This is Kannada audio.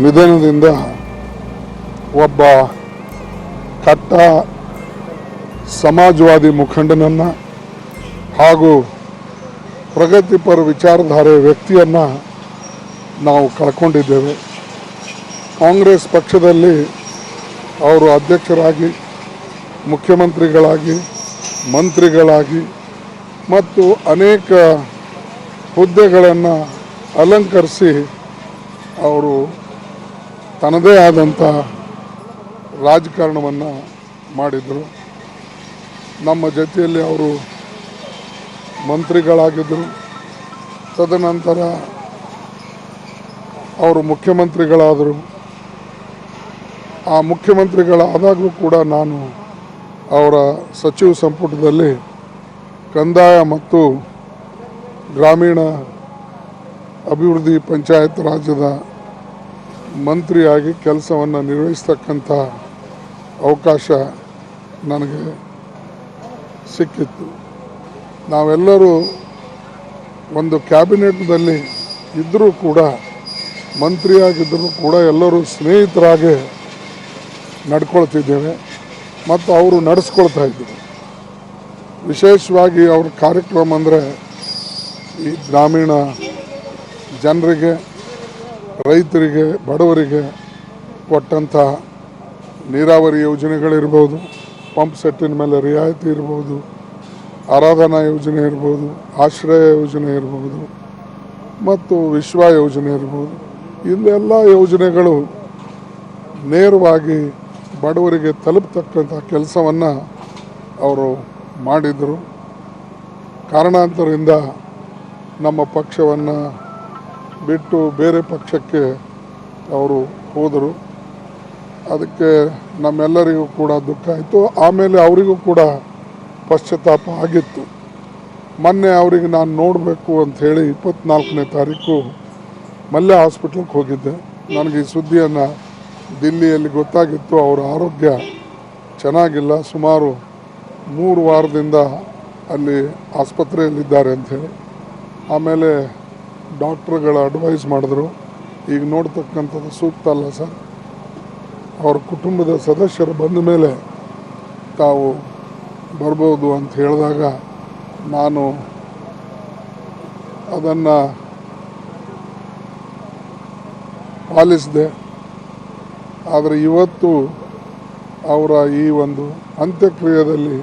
ನಿಧನದಿಂದ ಒಬ್ಬ ಕಟ್ಟ ಸಮಾಜವಾದಿ ಮುಖಂಡನನ್ನು ಹಾಗೂ ಪ್ರಗತಿಪರ ವಿಚಾರಧಾರೆ ವ್ಯಕ್ತಿಯನ್ನು ನಾವು ಕಳ್ಕೊಂಡಿದ್ದೇವೆ. ಕಾಂಗ್ರೆಸ್ ಪಕ್ಷದಲ್ಲಿ ಅವರು ಅಧ್ಯಕ್ಷರಾಗಿ, ಮುಖ್ಯಮಂತ್ರಿಗಳಾಗಿ, ಮಂತ್ರಿಗಳಾಗಿ ಮತ್ತು ಅನೇಕ ಹುದ್ದೆಗಳನ್ನು ಅಲಂಕರಿಸಿ ಅವರು ತನ್ನದೇ ಆದಂಥ ರಾಜಕಾರಣವನ್ನು ಮಾಡಿದರು. ನಮ್ಮ ಜೊತೆಯಲ್ಲಿ ಅವರು ಮಂತ್ರಿಗಳಾಗಿದ್ದರು. ತದನಂತರ ಅವರು ಮುಖ್ಯಮಂತ್ರಿಗಳಾದರು. ಆ ಮುಖ್ಯಮಂತ್ರಿಗಳಾದಾಗಲೂ ಕೂಡ ನಾನು ಅವರ ಸಚಿವ ಸಂಪುಟದಲ್ಲಿ ಕಂದಾಯ ಮತ್ತು ಗ್ರಾಮೀಣ ಅಭಿವೃದ್ಧಿ ಪಂಚಾಯತ್ ರಾಜ್ಯದ ಮಂತ್ರಿಯಾಗಿ ಕೆಲಸವನ್ನು ನಿರ್ವಹಿಸ್ತಕ್ಕಂಥ ಅವಕಾಶ ನನಗೆ ಸಿಕ್ಕಿತ್ತು. ನಾವೆಲ್ಲರೂ ಒಂದು ಕ್ಯಾಬಿನೆಟ್ನಲ್ಲಿ ಇದ್ದರೂ ಕೂಡ, ಮಂತ್ರಿಯಾಗಿದ್ದರೂ ಕೂಡ ಎಲ್ಲರೂ ಸ್ನೇಹಿತರಾಗಿ ನಡ್ಕೊಳ್ತಿದ್ದೇವೆ ಮತ್ತು ಅವರು ನಡೆಸ್ಕೊಳ್ತಾ ಇದ್ದರು. ವಿಶೇಷವಾಗಿ ಅವ್ರ ಕಾರ್ಯಕ್ರಮ ಅಂದರೆ ಈ ಗ್ರಾಮೀಣ ಜನರಿಗೆ, ರೈತರಿಗೆ, ಬಡವರಿಗೆ ಕೊಟ್ಟಂಥ ನೀರಾವರಿ ಯೋಜನೆಗಳಿರ್ಬೋದು, ಪಂಪ್ ಸೆಟ್ಟಿನ ಮೇಲೆ ರಿಯಾಯಿತಿ ಇರ್ಬೋದು, ಆರಾಧನಾ ಯೋಜನೆ ಇರ್ಬೋದು, ಆಶ್ರಯ ಯೋಜನೆ ಇರ್ಬೋದು ಮತ್ತು ವಿಶ್ವ ಯೋಜನೆ ಇರ್ಬೋದು. ಇಲ್ಲೆಲ್ಲ ಯೋಜನೆಗಳು ನೇರವಾಗಿ ಬಡವರಿಗೆ ತಲುಪತಕ್ಕಂಥ ಕೆಲಸವನ್ನು ಅವರು ಮಾಡಿದರು. ಕಾರಣಾಂತರದಿಂದ ನಮ್ಮ ಪಕ್ಷವನ್ನು ಬಿಟ್ಟು ಬೇರೆ ಪಕ್ಷಕ್ಕೆ ಅವರು ಹೋದರು. ಅದಕ್ಕೆ ನಮ್ಮೆಲ್ಲರಿಗೂ ಕೂಡ ದುಃಖ ಆಯಿತು. ಆಮೇಲೆ ಅವರಿಗೂ ಕೂಡ ಪಶ್ಚಾತ್ತಾಪ ಆಗಿತ್ತು. ಮೊನ್ನೆ ಅವರಿಗೆ ನಾನು ನೋಡಬೇಕು ಅಂಥೇಳಿ 24ನೇ ತಾರೀಕು ಮಲ್ಯ ಹಾಸ್ಪಿಟ್ಲಿಗೆ ಹೋಗಿದ್ದೆ. ನನಗೆ ಈ ಸುದ್ದಿಯನ್ನು ದಿಲ್ಲಿಯಲ್ಲಿ ಗೊತ್ತಾಗಿತ್ತು. ಅವರ ಆರೋಗ್ಯ ಚೆನ್ನಾಗಿಲ್ಲ, ಸುಮಾರು 3 ವಾರದಿಂದ ಅಲ್ಲಿ ಆಸ್ಪತ್ರೆಯಲ್ಲಿದ್ದಾರೆ ಅಂಥೇಳಿ. ಆಮೇಲೆ ಡಾಕ್ಟ್ರುಗಳು ಅಡ್ವೈಸ್ ಮಾಡಿದ್ರು, ಈಗ ನೋಡ್ತಕ್ಕಂಥದ್ದು ಸೂಕ್ತ ಅಲ್ಲ ಸರ್, ಅವ್ರ ಕುಟುಂಬದ ಸದಸ್ಯರು ಬಂದ ಮೇಲೆ ತಾವು ಬರ್ಬೋದು ಅಂತ ಹೇಳಿದಾಗ ನಾನು ಅದನ್ನು ಪಾಲಿಸಿದೆ. ಆದರೆ ಇವತ್ತು ಅವರ ಈ ಒಂದು ಅಂತ್ಯಕ್ರಿಯೆಯಲ್ಲಿ